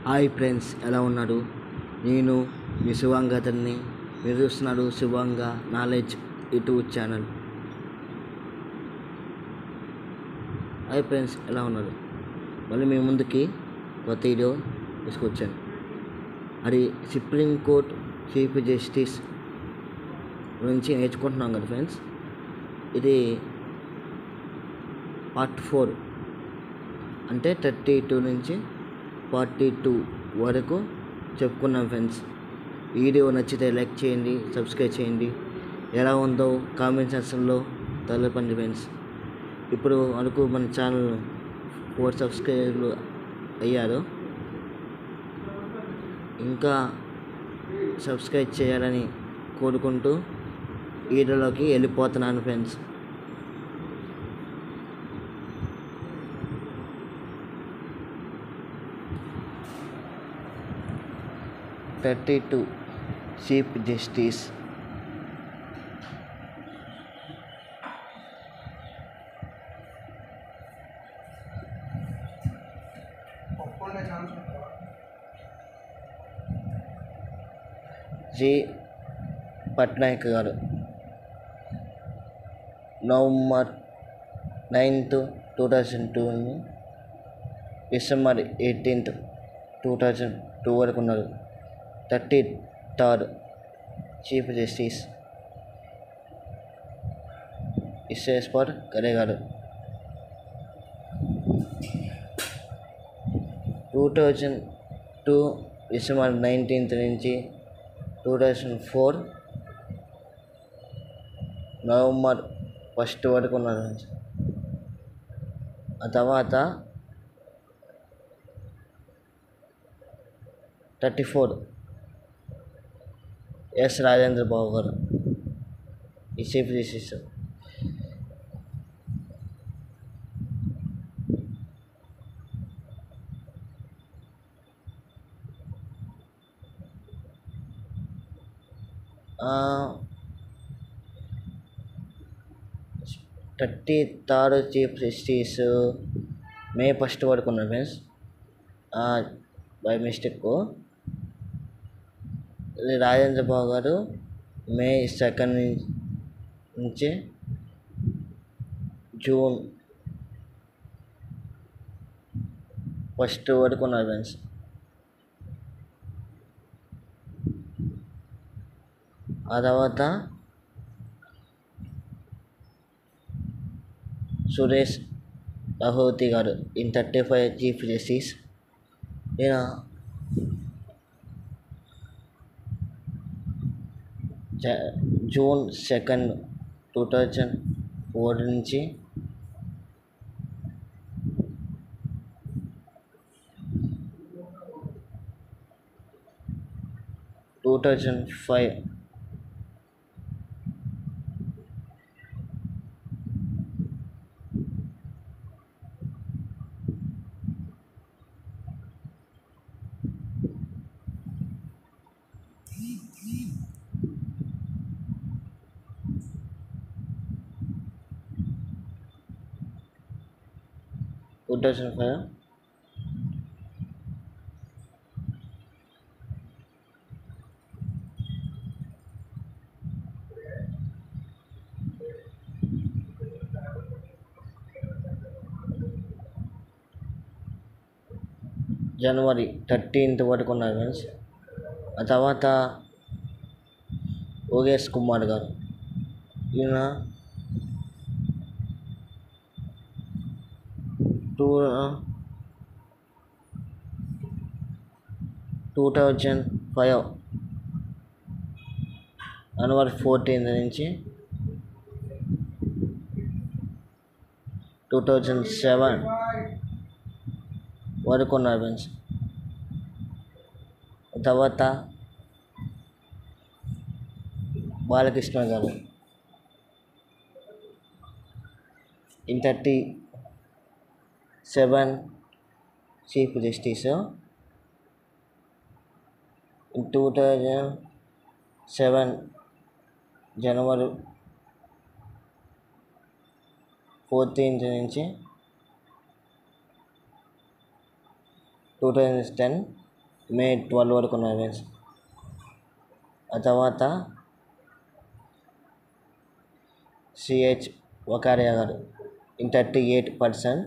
Hi friends, ఎలా ఉన్నారు? నేను మీ శివాంగ అతన్ని. మీరు చూస్తున్నారు Shivanga knowledge YouTube channel. Hi friends, ఎలా ఉన్నారు? మళ్ళీ మీ ముందుకి కొత్త వీడియో తీసుకొచ్చాను. అది సుప్రీం కోర్ట్ చీఫ్ జస్టిస్ గురించి నేర్చుకుంటున్నాం కదా ఫ్రెండ్స్. ఇది పార్ట్ 4 అంటే 32 నుంచి 42 వరకు చెప్పుకున్నాం ఫ్రెండ్స్. వీడియో నచ్చితే లైక్ చేయండి, సబ్స్క్రైబ్ చేయండి. ఎలా ఉందో కామెంట్ సెక్షన్లో తెలపండి ఫ్రెండ్స్. ఇప్పుడు వరకు మన ఛానల్ 4 సబ్స్క్రైబర్లు అయ్యారు. ఇంకా సబ్స్క్రైబ్ చేయాలని కోరుకుంటూ వీడియోలోకి వెళ్ళిపోతున్నాను friends. Chief justice G Patnaik గారు నవంబర్ 9th, 2002 డిసెంబర్ 18th, 2002 వరకు ఉన్నారు. 33rd chief justice Vishweshwar Khare గారు 2002 డిసెంబర్ 19th నుంచి 2004 నవంబర్ 1st వరకు ఉన్నారు. ఆ తర్వాత 34 ఎస్ రాజేంద్ర బాబు గారు ఈ chief justice. Third chief justice May 1st వరకు ఉన్నారు friends. By mistake Rajendra Babu గారు మే 2nd నుంచి జూన్ 1st వరకు ఉన్నారు ఫ్రెండ్స్. ఆ తర్వాత సురేష్ లహోతి గారు ఇన్ 35 చీఫ్ జస్టిస్. ఈయన జూన్ 2nd, 2004 నుంచి టూ 2005 జనవరి 13th వరకు ఉన్నారు ఫ్రెండ్స్. ఆ తర్వాత ఓగేష్ కుమార్ గారు, ఈయన 2005 జనవరి 14th నుంచి 2007 వరకు ఉన్నారు ఫ్రెండ్స్. తర్వాత బాలకృష్ణ గారు in 37 chief justice. In 2007 January 14th నుంచి 2010 మే 12 వరకు ఉన్నారు ఫ్రెండ్స్. ఆ తర్వాత సిహెచ్ వకారియా గారు ఇన్ 38%,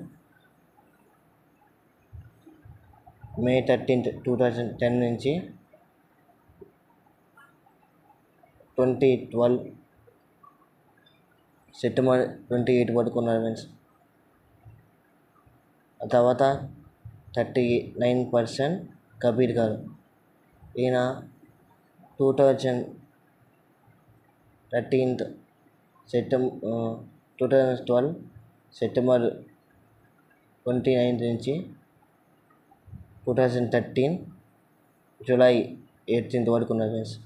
మే 13, 2010 నుంచి 2012 సెప్టెంబర్ 28 వరకు ఉన్నారు ఫ్రెండ్స్. ఆ తర్వాత 39% కబీర్ గారు, ఈయన 2012 సెప్టెంబర్ 29 నుంచి 2013 జూలై 18 వరకు ఉన్నారు ఫ్రెండ్స్.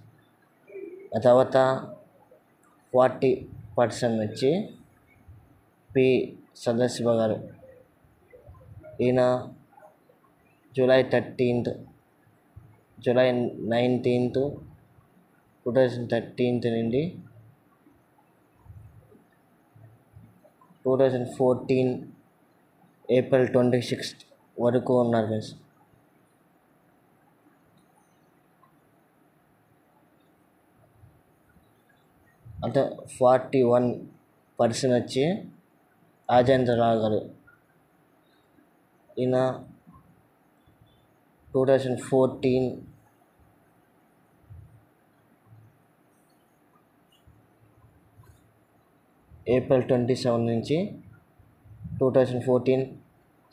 ఆ తర్వాత 40% వచ్చి పి సదాశివ గారు, ఈయన జూలై 19, 2013 నుండి 2014 ఏప్రిల్ 26 వరకు ఉన్నారు ఫ్రెండ్స్. అంటే 41% వచ్చి రాజేంద్రరావు గారు, ఈయన 2014 ఏప్రిల్ 27 నుంచి 2014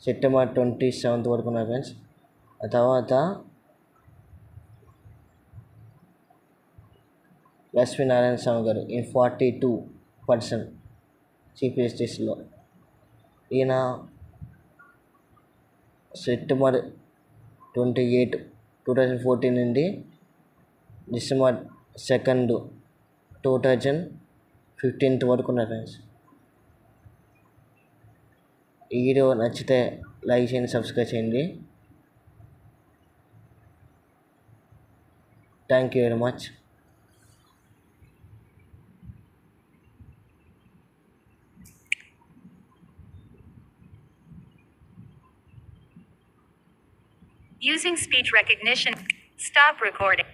సెప్టెంబర్ 27 వరకు ఉన్నారు ఫ్రెండ్స్. ఆ తర్వాత లక్ష్మీనారాయణ స్వామి గారు ఈ 42% చీఫ్ జస్టిస్లో, ఈయన సెప్టెంబర్ 28, 2014 నుండి డిసెంబర్ 2, 2015 వరకు ఉన్నారు ఫ్రెండ్స్. ఈ వీడియో నచ్చితే లైక్ చేయండి, సబ్స్క్రైబ్ చేయండి. Thank you very much. Using speech recognition. Stop recording.